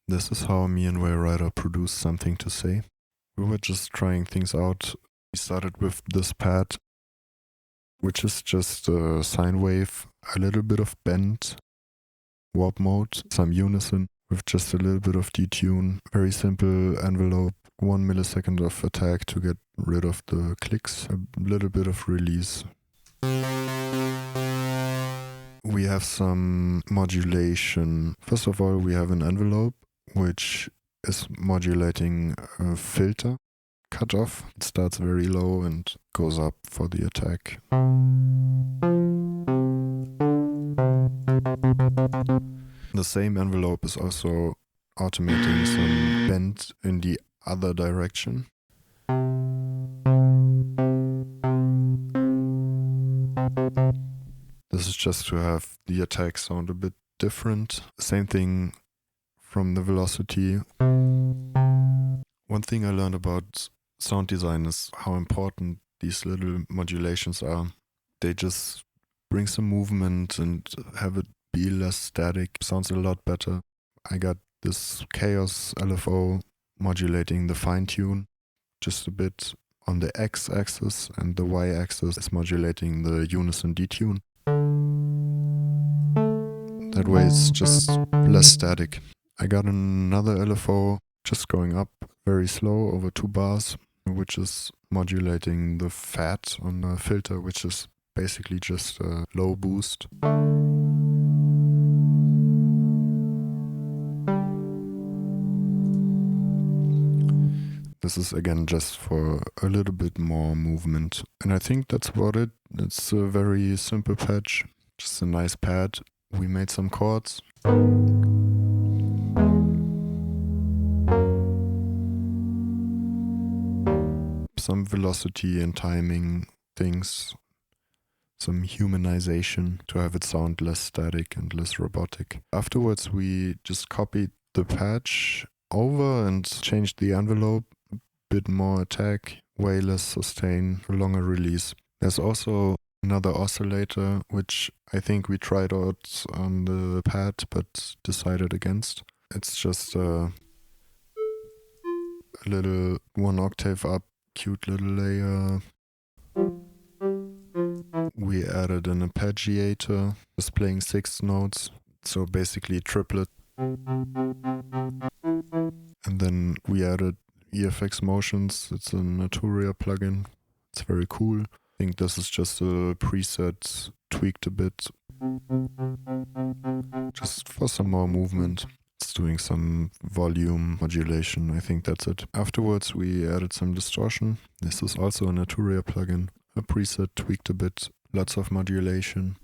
This is how me and Wail Ryder produced Something to Say. We were just trying things out. We started with this pad, which is just a sine wave, a little bit of bend, warp mode, some unison with just a little bit of detune, very simple envelope, 1 millisecond of attack to get rid of the clicks, a little bit of release. We have some modulation. First of all, we have an envelope which is modulating a filter cutoff. It starts very low and goes up for the attack. The same envelope is also automating some bend in the other direction. This is just to have the attack sound a bit different. Same thing from the velocity. One thing I learned about sound design is how important these little modulations are. They just bring some movement and have it be less static. Sounds a lot better. I got this chaos LFO modulating the fine tune just a bit on the x-axis, and the y-axis is modulating the unison detune. That way it's just less static. I got another LFO just going up very slow over 2 bars, which is modulating the fat on the filter, which is basically just a low boost. This is again just for a little bit more movement. And I think that's about it. It's a very simple patch, just a nice pad. We made some chords. Some velocity and timing things. Some humanization to have it sound less static and less robotic. Afterwards, we just copied the patch over and changed the envelope. Bit more attack, way less sustain, longer release. There's also another oscillator, which I think we tried out on the pad but decided against. It's just a little 1 octave up, cute little layer. We added an arpeggiator, just playing 6 notes, so basically triplet. And then we added EFX motions. It's a Naturia plugin. It's very cool. I think this is just a preset tweaked a bit, just for some more movement. It's doing some volume modulation. I think that's it. Afterwards, we added some distortion. This is also a Naturia plugin. A preset tweaked a bit. Lots of modulation,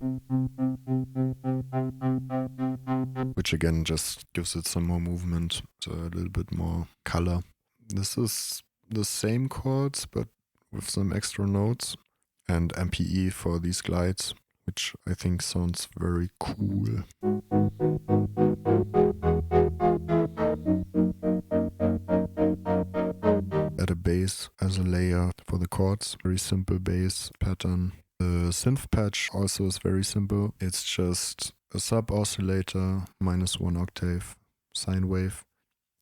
which again just gives it some more movement, so a little bit more color. This is the same chords, but with some extra notes, and MPE for these glides, which I think sounds very cool. Add a bass as a layer for the chords, very simple bass pattern. The synth patch also is very simple. It's just a sub oscillator, -1 octave, sine wave.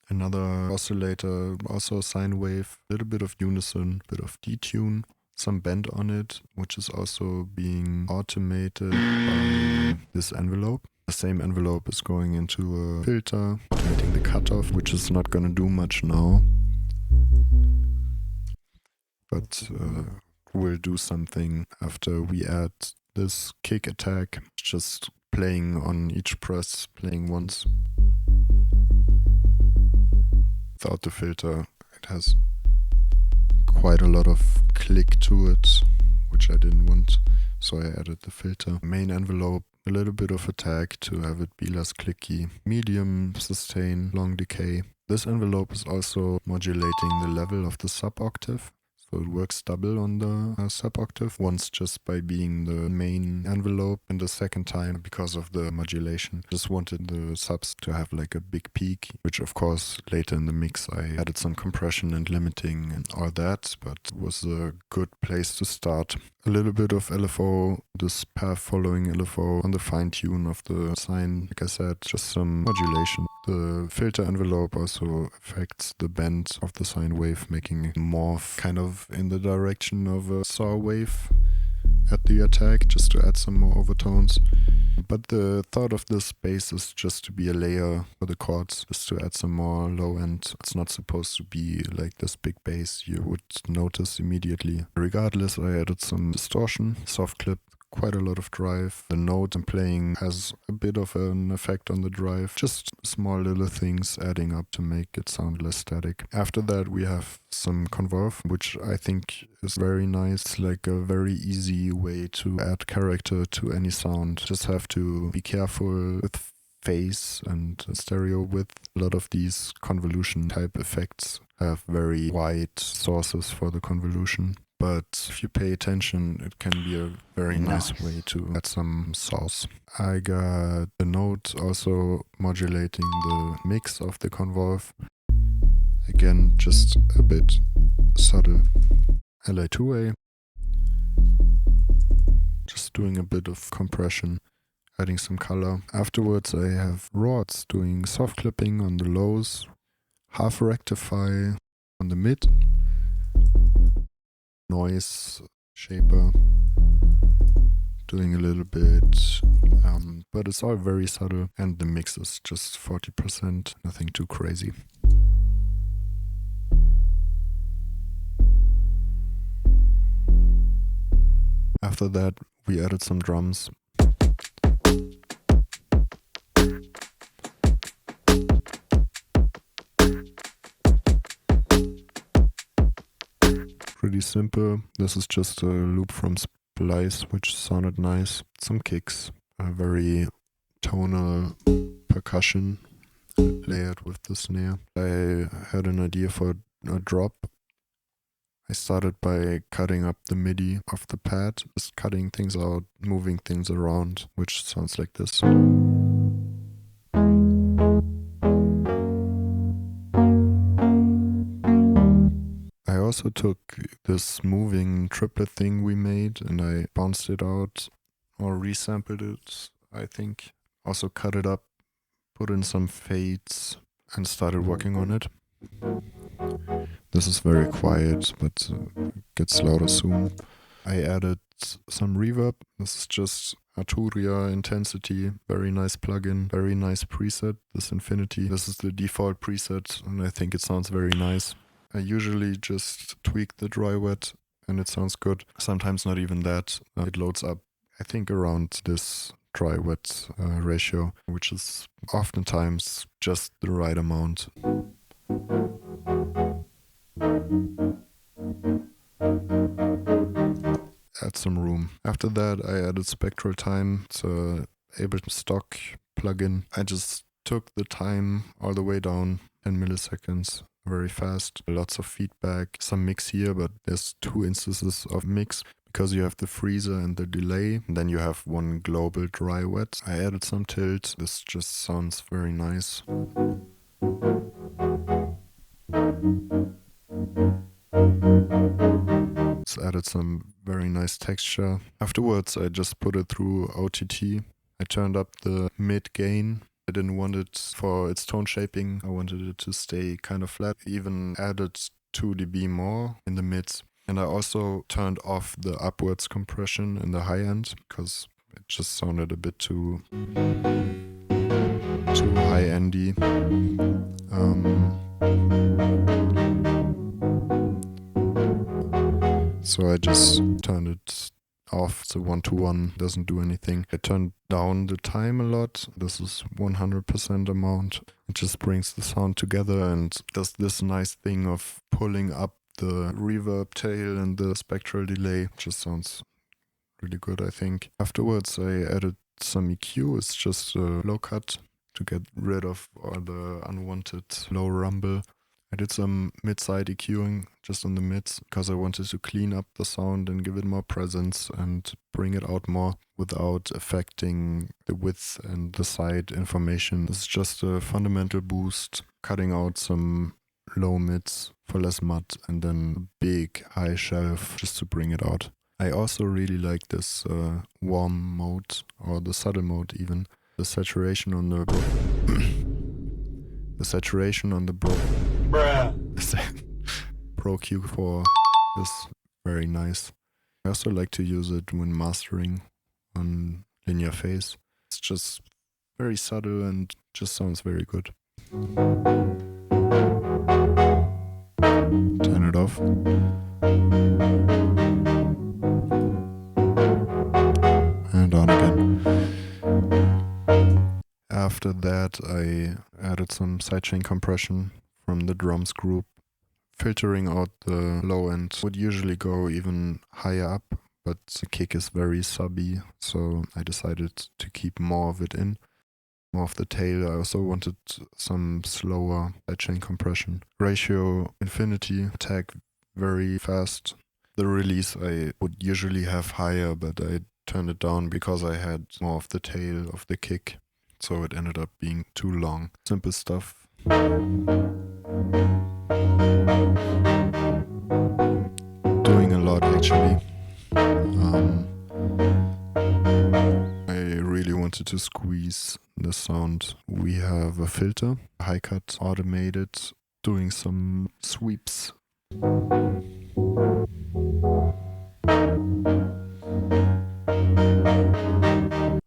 Another oscillator, also a sine wave, a little bit of unison, bit of detune, some bend on it, which is also being automated by this envelope. The same envelope is going into a filter, automating the cutoff, which is not going to do much now, but we'll do something after we add this kick attack, just playing on each press, playing once. Without the filter, it has quite a lot of click to it, which I didn't want, so I added the filter. Main envelope, a little bit of attack to have it be less clicky. Medium sustain, long decay. This envelope is also modulating the level of the sub octave, So it works double on the sub-octave, once just by being the main envelope, and the second time because of the modulation. Just wanted the subs to have like a big peak, which of course later in the mix I added some compression and limiting and all that, but it was a good place to start. A little bit of LFO, this path following LFO on the fine tune of the sine, like I said, just some modulation. The filter envelope also affects the bend of the sine wave, making it morph kind of in the direction of a saw wave at the attack, just to add some more overtones. But the thought of this bass is just to be a layer for the chords, just to add some more low end. It's not supposed to be like this big bass you would notice immediately. Regardless, I added some distortion, soft clip, quite a lot of drive. The note I'm playing has a bit of an effect on the drive. Just small little things adding up to make it sound less static. After that we have some converb, which I think is very nice. It's like a very easy way to add character to any sound. Just have to be careful with phase and stereo width. A lot of these convolution type effects have very wide sources for the convolution. But if you pay attention, it can be a very nice way to add some sauce. I got the note also modulating the mix of the convolve. Again, just a bit subtle. LA2A. Just doing a bit of compression, adding some color. Afterwards I have rods doing soft clipping on the lows, half rectify on the mid, noise shaper, doing a little bit, but it's all very subtle, and the mix is just 40%, nothing too crazy. After that we added some drums. Pretty simple. This is just a loop from Splice, which sounded nice. Some kicks, a very tonal percussion layered with the snare. I had an idea for a drop. I started by cutting up the MIDI of the pad, just cutting things out, moving things around, which sounds like this. I also took this moving triplet thing we made and I bounced it out or resampled it, I think. Also cut it up, put in some fades and started working on it. This is very quiet, but gets louder soon. I added some reverb. This is just Arturia Intensity, very nice plugin, very nice preset, this Infinity. This is the default preset and I think it sounds very nice. I usually just tweak the dry wet and it sounds good. Sometimes not even that. It loads up, I think, around this dry wet ratio, which is oftentimes just the right amount. Add some room. After that I added Spectral Time. It's a Ableton stock plugin. I just took the time all the way down, 10 milliseconds. Very fast, lots of feedback, some mix here, but there's two instances of mix because you have the freezer and the delay, and then you have one global dry wet. I added some tilt. This just sounds very nice. It's added some very nice texture. Afterwards I just put it through OTT. I turned up the mid gain. I didn't want it for its tone shaping. I wanted it to stay kind of flat. Even added 2 dB more in the mids. And I also turned off the upwards compression in the high end because it just sounded a bit too high-endy. So I just turned it off. It's a 1-to-1, doesn't do anything. I turned down the time a lot. This is 100% amount. It just brings the sound together and does this nice thing of pulling up the reverb tail and the spectral delay. It just sounds really good, I think. Afterwards I added some EQ. It's just a low cut to get rid of all the unwanted low rumble. I did some mid-side EQing just on the mids because I wanted to clean up the sound and give it more presence and bring it out more without affecting the width and the side information. It's just a fundamental boost, cutting out some low mids for less mud and then a big high shelf just to bring it out. I also really like this warm mode, or the subtle mode even. The saturation on the the saturation on the Pro Q4 is very nice. I also like to use it when mastering on linear phase. It's just very subtle and just sounds very good. Turn it off. And on again. After that, I added some sidechain compression from the drums group, filtering out the low end. Would usually go even higher up, but the kick is very subby, so I decided to keep more of it in. More of the tail. I also wanted some slower sidechain compression. Ratio infinity, attack very fast. The release I would usually have higher, but I turned it down because I had more of the tail of the kick. So it ended up being too long. Simple stuff. Doing a lot actually. I really wanted to squeeze the sound. We have a filter, high cut, automated, doing some sweeps.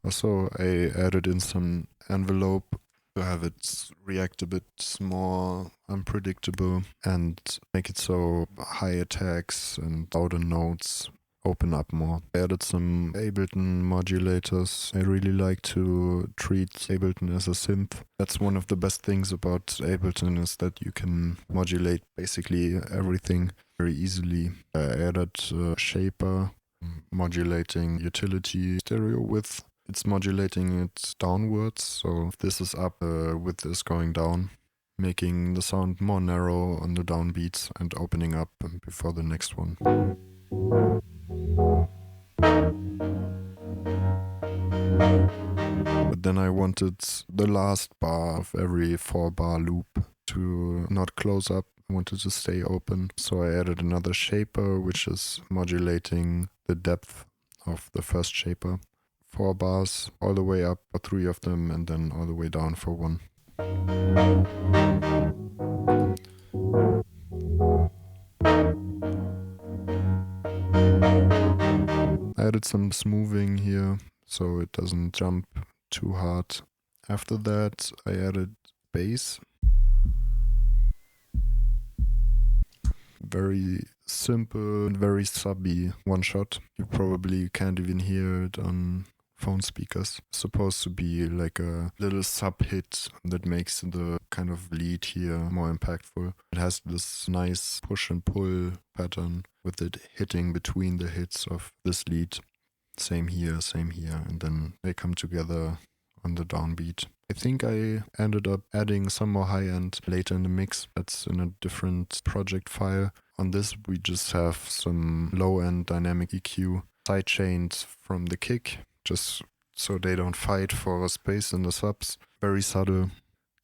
Also, I added in some envelope to have it react a bit more unpredictable and make it so high attacks and louder notes open up more. I added some Ableton modulators. I really like to treat Ableton as a synth. That's one of the best things about Ableton, is that you can modulate basically everything very easily. I added shaper, modulating utility, stereo width. It's modulating it downwards, so if this is up, width is going down, making the sound more narrow on the downbeats and opening up before the next one. But then I wanted the last bar of every 4-bar loop to not close up. I wanted to stay open, so I added another shaper, which is modulating the depth of the first shaper. 4 bars all the way up for 3 of them, and then all the way down for 1. I added some smoothing here so it doesn't jump too hard. After that, I added bass. Very simple and very subby one shot. You probably can't even hear it on phone speakers. It's supposed to be like a little sub hit that makes the kind of lead here more impactful. It has this nice push and pull pattern with it hitting between the hits of this lead. Same here, and then they come together on the downbeat. I think I ended up adding some more high end later in the mix. That's in a different project file. On this we just have some low end dynamic EQ sidechained from the kick, just so they don't fight for space in the subs. Very subtle.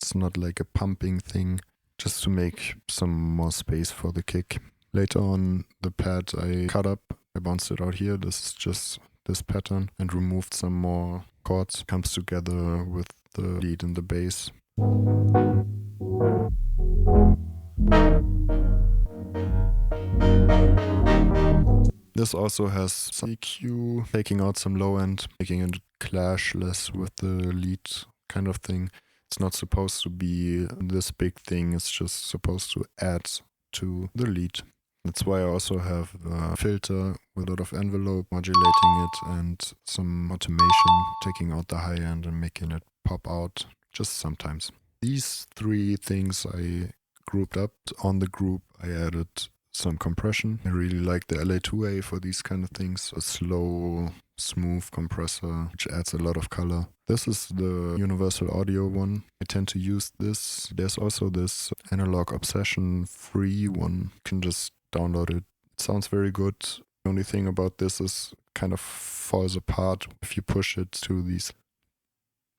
It's not like a pumping thing, just to make some more space for the kick. Later on the pad I cut up, I bounced it out here. This is just this pattern, and removed some more chords. Comes together with the lead and the bass. This also has some EQ, taking out some low end, making it clash less with the lead kind of thing. It's not supposed to be this big thing, it's just supposed to add to the lead. That's why I also have a filter with a lot of envelope, modulating it, and some automation, taking out the high end and making it pop out just sometimes. These 3 things I grouped up. On the group I added some compression. I really like the LA2A for these kind of things. A slow smooth compressor, which adds a lot of color. This is the universal audio one. I tend to use this. There's also this Analog Obsession free one. You can just download it. It sounds very good. The only thing about this is kind of falls apart if you push it to these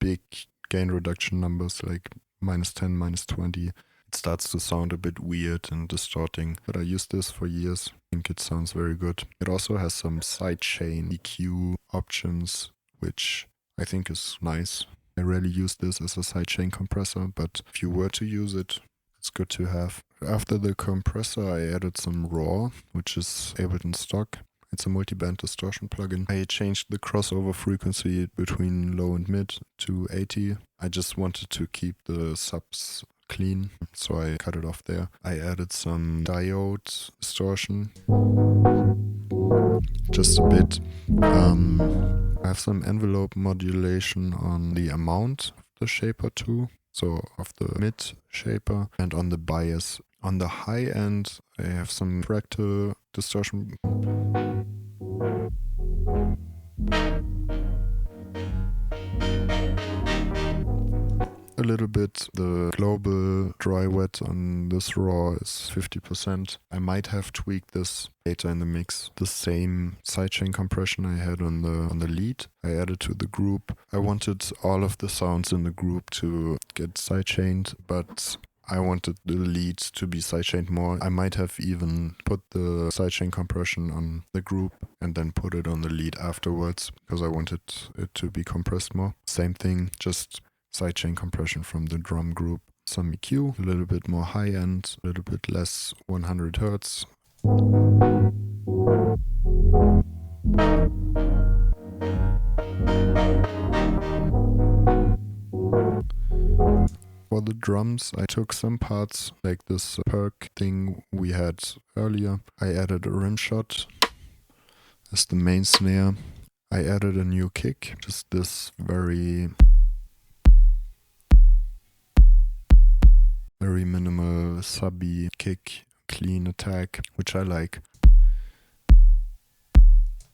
big gain reduction numbers like -10, -20. It starts to sound a bit weird and distorting, but I used this for years. I think it sounds very good. It also has some sidechain EQ options, which I think is nice. I rarely use this as a sidechain compressor, but if you were to use it, it's good to have. After the compressor, I added some raw, which is Ableton stock. It's a multi-band distortion plugin. I changed the crossover frequency between low and mid to 80. I just wanted to keep the subs clean, so I cut it off there. I added some diode distortion, just a bit. I have some envelope modulation on the amount of the shaper too, so of the mid shaper, and on the bias. On the high end, I have some fractal distortion. A little bit. The global dry wet on this raw is 50%. I might have tweaked this later in the mix. The same sidechain compression I had on the lead, I added to the group. I wanted all of the sounds in the group to get sidechained, but I wanted the leads to be sidechained more. I might have even put the sidechain compression on the group and then put it on the lead afterwards because I wanted it to be compressed more. Same thing, just sidechain compression from the drum group. Some EQ, a little bit more high end, a little bit less 100 Hertz. For the drums, I took some parts like this perk thing we had earlier. I added a rim shot as the main snare. I added a new kick, just this very minimal subby kick, clean attack, which I like.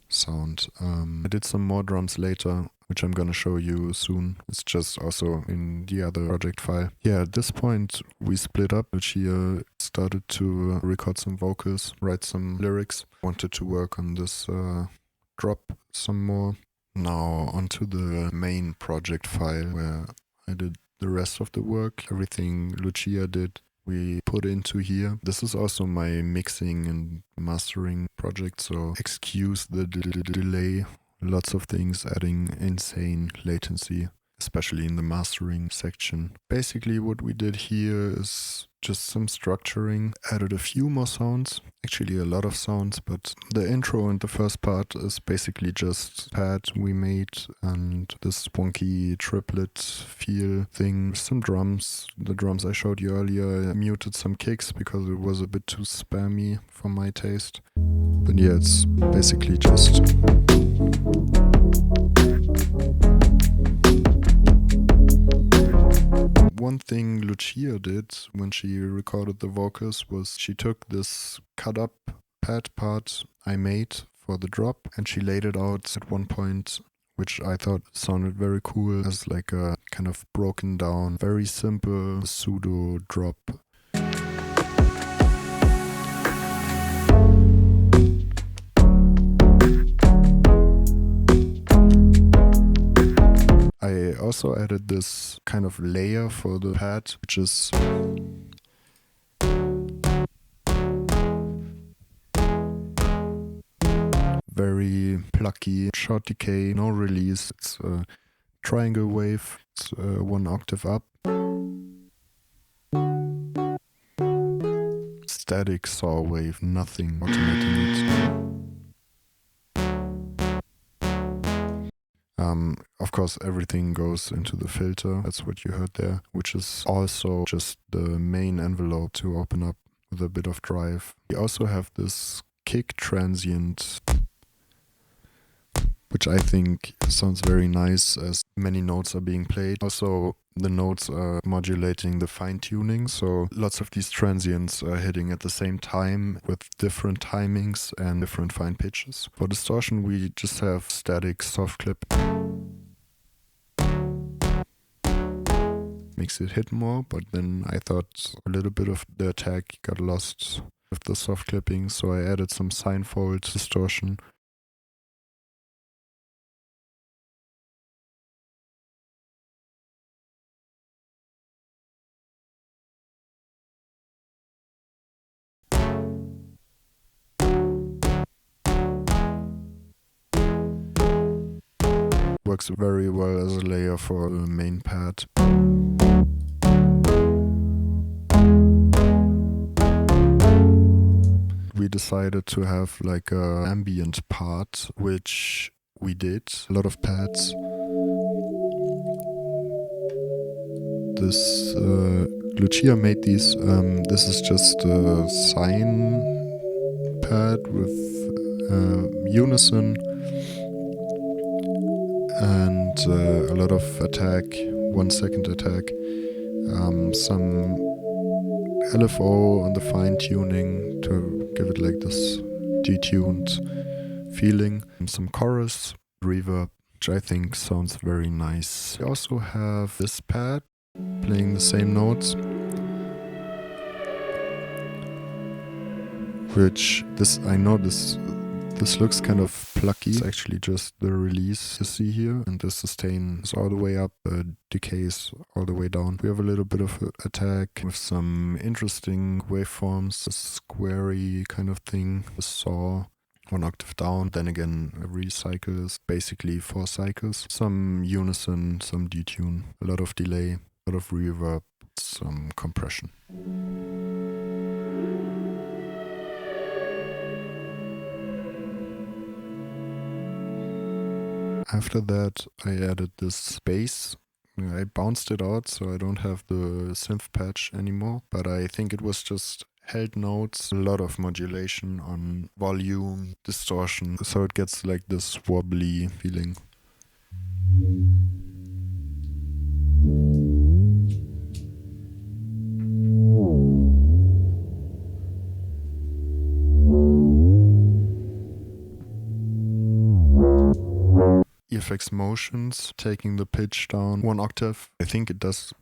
Sound. I did some more drums later, which I'm gonna show you soon. It's just also in the other project file. Yeah, at this point we split up. Lucia started to record some vocals, write some lyrics. Wanted to work on this drop some more. Now onto the main project file where I did the rest of the work. Everything Lucia did, we put into here. This is also my mixing and mastering project, so excuse the delay. Lots of things adding insane latency, especially in the mastering section. Basically what we did here is just some structuring, added a few more sounds, actually a lot of sounds, but the intro and the first part is basically just pad we made and this wonky triplet feel thing. Some drums, the drums I showed you earlier. I muted some kicks because it was a bit too spammy for my taste. But yeah, it's basically just one thing Lucia did when she recorded the vocals was she took this cut up pad part I made for the drop and she laid it out at one point, which I thought sounded very cool as like a kind of broken down, very simple pseudo drop. I also added this kind of layer for the pad, which is very plucky, short decay, no release. It's a triangle wave, it's 1 octave up. Static saw wave, nothing automating it. Of course, everything goes into the filter. That's what you heard there, which is also just the main envelope to open up with a bit of drive. We also have this kick transient, which I think sounds very nice as many notes are being played. Also, the notes are modulating the fine tuning, so lots of these transients are hitting at the same time with different timings and different fine pitches. For distortion, we just have static soft clip. Makes it hit more, but then I thought a little bit of the attack got lost with the soft clipping, so I added some sinefold distortion. Works very well as a layer for the main pad. We decided to have like a ambient part, which we did. A lot of pads. This Lucia made these. This is just a sine pad with unison and a lot of attack, 1 second attack, some LFO on the fine tuning to give it like this detuned feeling, some chorus, reverb, which I think sounds very nice. We also have this pad playing the same notes, which I know this looks kind of plucky. It's actually just the release you see here, and the sustain is all the way up, decay is all the way down. We have a little bit of attack with some interesting waveforms, a squarey kind of thing, a saw, 1 octave down. Then again, every cycle is basically 4 cycles. Some unison, some detune, a lot of delay, a lot of reverb, some compression. After that, I added this bass. I bounced it out, so I don't have the synth patch anymore, but I think it was just held notes, a lot of modulation on volume, distortion, so it gets like this wobbly feeling. EFX motions, taking the pitch down 1 octave. I think it does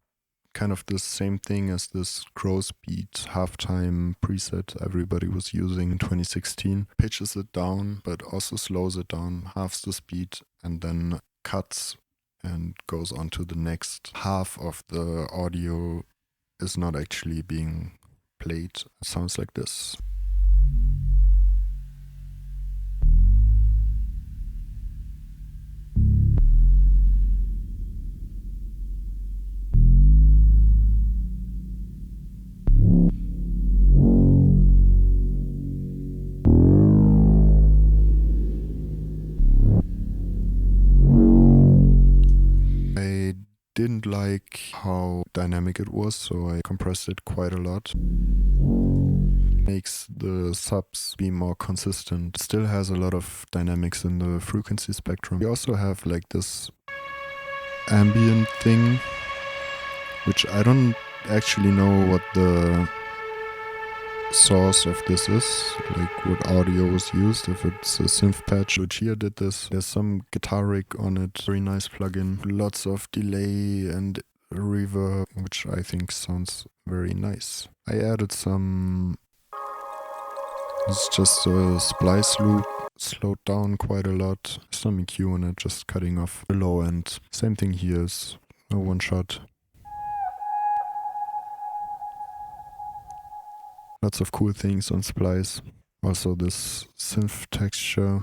kind of the same thing as this crow's beat halftime preset everybody was using in 2016. Pitches it down, but also slows it down, halves the speed, and then cuts and goes on to the next half of the audio is not actually being played. It sounds like this. Didn't like how dynamic it was, so I compressed it quite a lot. Makes the subs be more consistent. Still has a lot of dynamics in the frequency spectrum. We also have like this ambient thing, which I don't actually know what the source of this is, like what audio was used, if it's a synth patch. Lucia did this. There's some guitar rig on it, very nice plugin, lots of delay and reverb, which I think sounds very nice. I added some, it's just a splice loop, slowed down quite a lot, some EQ on it, just cutting off the low end. Same thing here, is a 1 shot. Lots of cool things on Splice. Also this synth texture.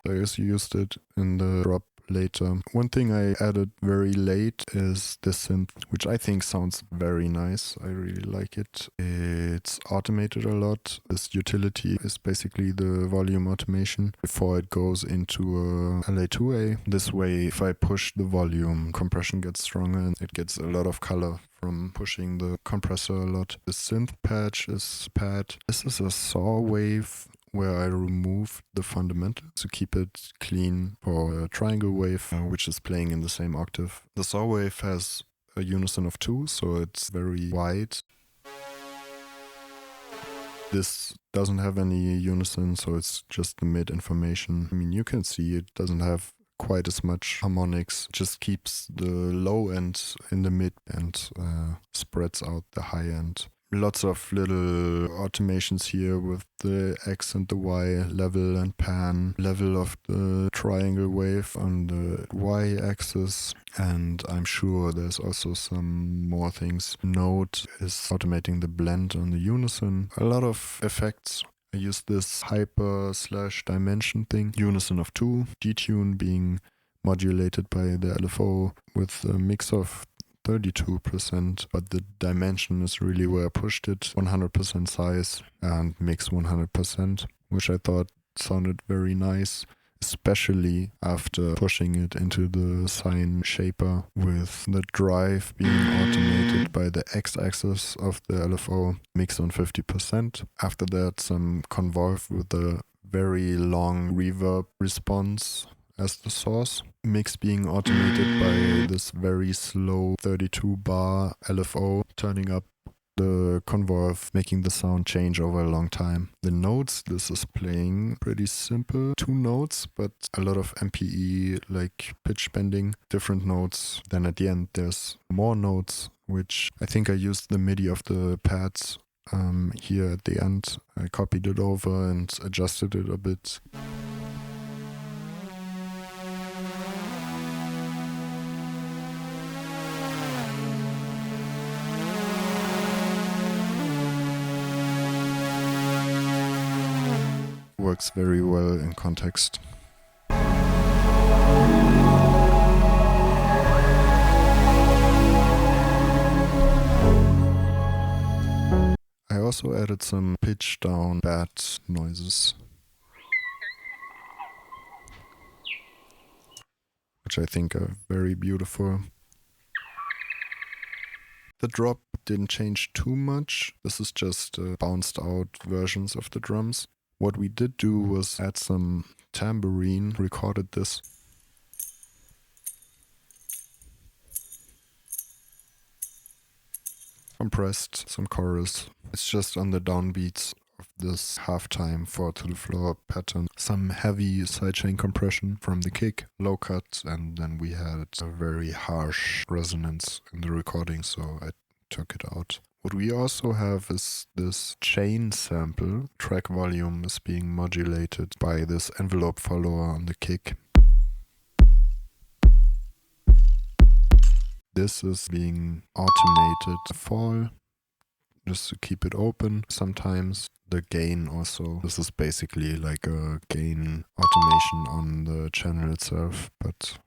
I just used it in the drop later. One thing I added very late is this synth, which I think sounds very nice. I really like it. It's automated a lot. This utility is basically the volume automation before it goes into a LA2A. This way, if I push the volume, compression gets stronger and it gets a lot of color from pushing the compressor a lot. The synth patch is pad. This is a saw wave where I removed the fundamental to keep it clean for a triangle wave, which is playing in the same octave. The saw wave has a unison of 2, so it's very wide. This doesn't have any unison, so it's just the mid information. I mean, you can see it doesn't have quite as much harmonics, just keeps the low end in the mid and spreads out the high end. Lots of little automations here with the X and the Y, level and pan, level of the triangle wave on the Y axis, and I'm sure there's also some more things. Note is automating the blend on the unison. A lot of effects. I use this hyper/dimension thing, unison of 2, detune being modulated by the LFO with a mix of 32%, but the dimension is really where I pushed it, 100% size and mix 100%, which I thought sounded very nice, especially after pushing it into the sine shaper with the drive being automated by the x-axis of the LFO, mix on 50%. After that, some convolve with a very long reverb response as the source. Mix being automated by this very slow 32 bar LFO, turning up the convolve, making the sound change over a long time. The notes this is playing, pretty simple. 2 notes, but a lot of MPE, like pitch bending, different notes. Then at the end there's more notes, which I think I used the MIDI of the pads here at the end. I copied it over and adjusted it a bit. Works very well in context. I also added some pitch down bat noises, which I think are very beautiful. The drop didn't change too much. This is just bounced out versions of the drums. What we did do was add some tambourine, recorded this. Compressed some chorus. It's just on the downbeats of this halftime 4 to the floor pattern. Some heavy sidechain compression from the kick, low cut, and then we had a very harsh resonance in the recording, so I took it out. What we also have is this chain sample. Track volume is being modulated by this envelope follower on the kick. This is being automated fall, just to keep it open. Sometimes the gain also. This is basically like a gain automation on the channel itself, but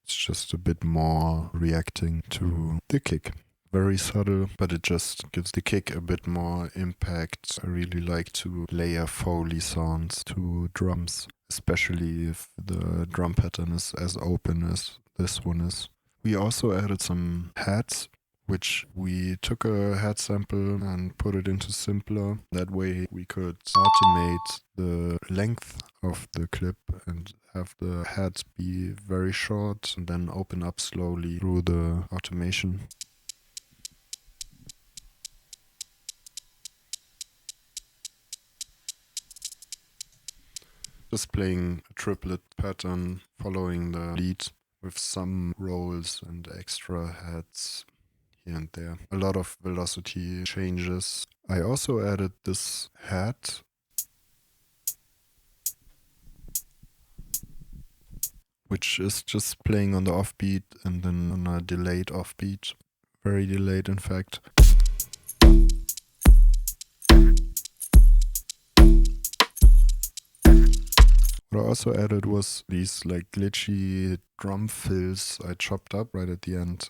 it's just a bit more reacting to the kick. Very subtle, but it just gives the kick a bit more impact. I really like to layer Foley sounds to drums, especially if the drum pattern is as open as this one is. We also added some hats, which we took a hat sample and put it into simpler. That way we could automate the length of the clip and have the hat be very short and then open up slowly through the automation. Just playing a triplet pattern, following the lead with some rolls and extra hats here and there. A lot of velocity changes. I also added this hat, which is just playing on the offbeat and then on a delayed offbeat. Very delayed, in fact. What I also added was these like glitchy drum fills I chopped up right at the end.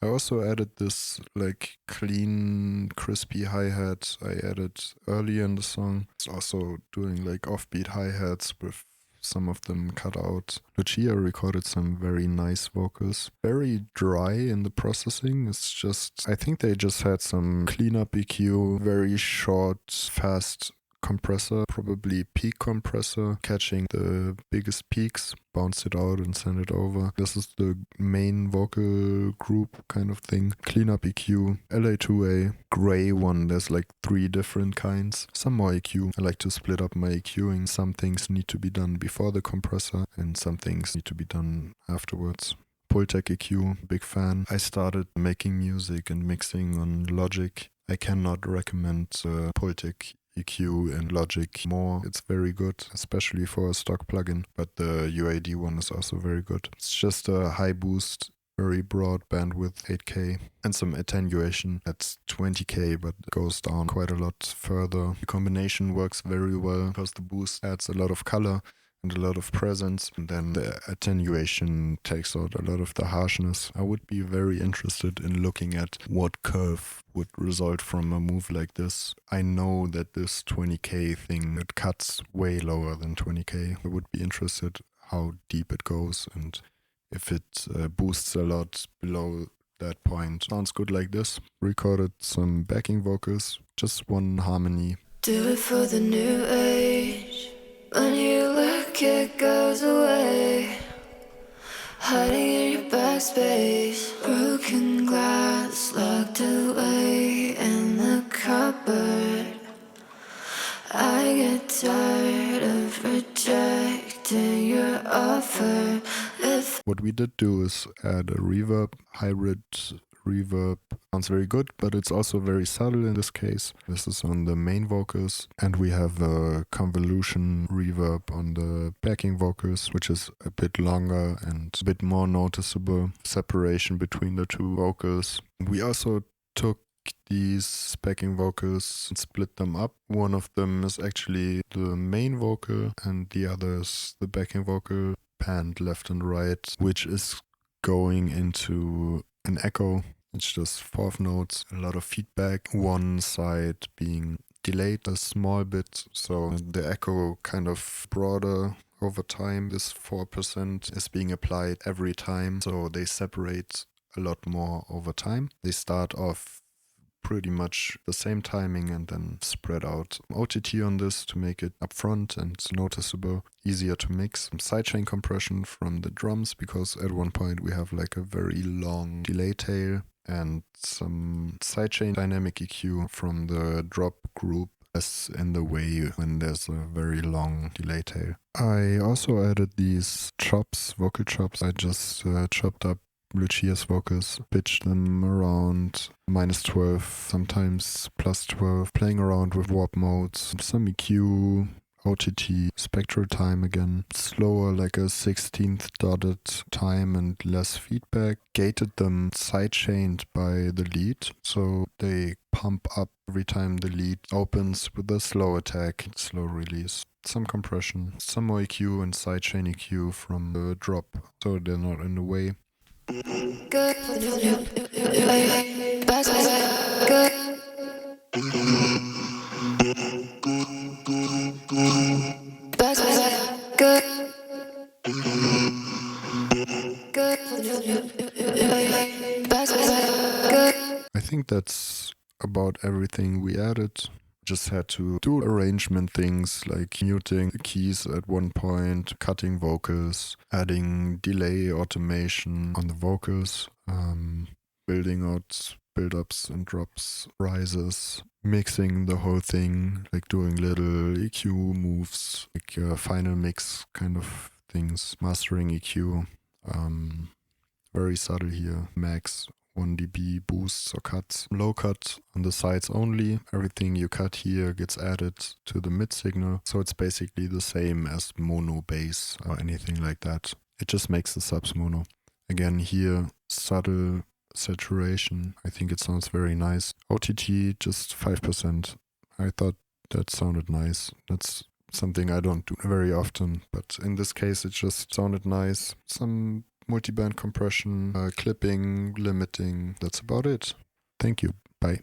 I also added this like clean, crispy hi-hat I added early in the song. It's also doing like offbeat hi-hats with some of them cut out. Lucia recorded some very nice vocals. Very dry in the processing. It's just, I think they just had some cleanup EQ, very short, fast compressor, probably peak compressor, catching the biggest peaks, bounce it out and send it over. This is the main vocal group kind of thing. Cleanup EQ, LA2A, gray one. There's like 3 different kinds. Some more EQ. I like to split up my EQing. Some things need to be done before the compressor and some things need to be done afterwards. Pultec EQ, big fan. I started making music and mixing on Logic. I cannot recommend Pultec EQ and Logic more. It's very good, especially for a stock plugin, but the UAD one is also very good. It's just a high boost, very broad bandwidth, 8K, and some attenuation at 20K, but goes down quite a lot further. The combination works very well because the boost adds a lot of color and a lot of presence, and then the attenuation takes out a lot of the harshness. I would be very interested in looking at what curve would result from a move like this. I know that this 20K thing, it cuts way lower than 20K. I would be interested how deep it goes and if it boosts a lot below that point. Sounds good like this. Recorded some backing vocals, just one harmony. Do it for the new age. When you look, it goes away. Hiding in your backspace. Broken glass locked away in the cupboard. I get tired of rejecting your offer. What we did do is add a reverb, hybrid reverb. Sounds very good, but it's also very subtle in this case. This is on the main vocals, and we have a convolution reverb on the backing vocals, which is a bit longer and a bit more noticeable separation between the 2 vocals. We also took these backing vocals and split them up. One of them is actually the main vocal and the other is the backing vocal, panned left and right, which is going into an echo. It's just 4th notes, a lot of feedback, one side being delayed a small bit, so the echo kind of broader over time. This 4% is being applied every time, so they separate a lot more over time. They start off pretty much the same timing and then spread out. OTT on this to make it upfront and noticeable, easier to mix. Some sidechain compression from the drums because at one point we have like a very long delay tail, and some sidechain dynamic EQ from the drop group as in the way when there's a very long delay tail. I also added these chops, vocal chops. I just chopped up Lucia's vocals, pitched them around -12, sometimes +12, playing around with warp modes, some EQ, OTT, spectral time again, slower like a 16th dotted time and less feedback. Gated them sidechained by the lead, so they pump up every time the lead opens with a slow attack, slow release. Some compression, some more EQ and sidechain EQ from the drop, so they're not in the way. I think that's about everything we added. Just had to do arrangement things like muting keys at one point, cutting vocals, adding delay automation on the vocals, building out build-ups and drops, rises, mixing the whole thing, like doing little EQ moves, like final mix kind of things, mastering EQ, very subtle here, max 1 dB boosts or cuts, low cut on the sides only. Everything you cut here gets added to the mid signal, so it's basically the same as mono bass or anything like that. it just makes the subs mono. Again, here, subtle saturation. I think it sounds very nice. OTT, just 5%. I thought that sounded nice. That's something I don't do very often, but in this case, it just sounded nice. Some multiband compression, clipping, limiting. That's about it. Thank you. Bye.